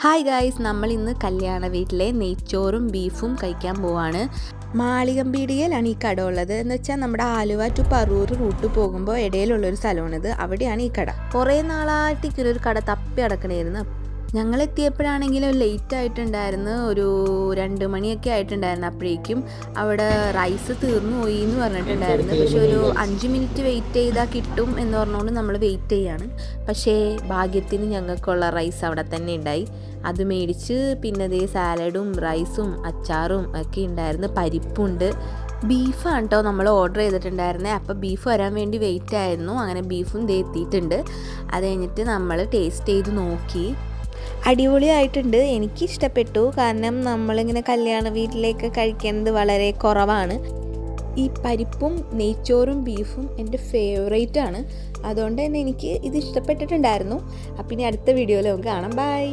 Hi guys, നമ്മൾ ഇന്ന് കല്യാണ വീട്ടിലെ നെയ്ച്ചോറും ബീഫും കഴിക്കാൻ പോവാണ്. മാളികമ്പീടികയിലാണ് ഈ കട ഉള്ളത്. എന്ന് വെച്ചാൽ നമ്മുടെ ആലുവ ടു പറൂർ റൂട്ട് പോകുമ്പോൾ ഇടയിലുള്ളൊരു സ്ഥലമാണിത്. അവിടെയാണ് ഈ കട. കുറേ നാളായിട്ട് ഇങ്ങനൊരു കട തപ്പി അടക്കണമായിരുന്നു. ഞങ്ങൾ എത്തിയപ്പോഴാണെങ്കിലും ലേറ്റ് ആയിട്ടുണ്ടായിരുന്നു, ഒരു 2 മണിയൊക്കെ ആയിട്ടുണ്ടായിരുന്നു. അപ്പോഴേക്കും അവിടെ റൈസ് തീർന്നു പോയി എന്ന് പറഞ്ഞിട്ടുണ്ടായിരുന്നു. പക്ഷെ ഒരു 5 മിനിറ്റ് വെയിറ്റ് ചെയ്താൽ കിട്ടും എന്ന് പറഞ്ഞുകൊണ്ട് നമ്മൾ വെയിറ്റ് ചെയ്യാണ്. പക്ഷേ ഭാഗ്യത്തിന് ഞങ്ങൾക്കുള്ള റൈസ് അവിടെ തന്നെ ഉണ്ടായി. അത് മേടിച്ച് പിന്നെ ദേ സാലഡും റൈസും അച്ചാറും ഒക്കെ ഉണ്ടായിരുന്നു. പരിപ്പുണ്ട്. ബീഫാണ് കേട്ടോ നമ്മൾ ഓർഡർ ചെയ്തിട്ടുണ്ടായിരുന്നത്. അപ്പോൾ ബീഫ് വരാൻ വേണ്ടി വെയിറ്റ് ആയിരുന്നു. അങ്ങനെ ബീഫും ദേ എത്തിയിട്ടുണ്ട്. അത് കഴിഞ്ഞിട്ട് നമ്മൾ ടേസ്റ്റ് ചെയ്ത് നോക്കി. അടിപൊളിയായിട്ടുണ്ട്. എനിക്കിഷ്ടപ്പെട്ടു. കാരണം നമ്മളിങ്ങനെ കല്യാണ വീട്ടിലേക്ക് കഴിക്കുന്നത് വളരെ കുറവാണ്. ഈ പരിപ്പും നെയ്ച്ചോറും ബീഫും എൻ്റെ ഫേവറേറ്റ് ആണ്. അതുകൊണ്ട് തന്നെ എനിക്ക് ഇത് ഇഷ്ടപ്പെട്ടിട്ടുണ്ടായിരുന്നു. അപ്പം ഇനി അടുത്ത വീഡിയോയിൽ നമുക്ക് കാണാം. ബൈ.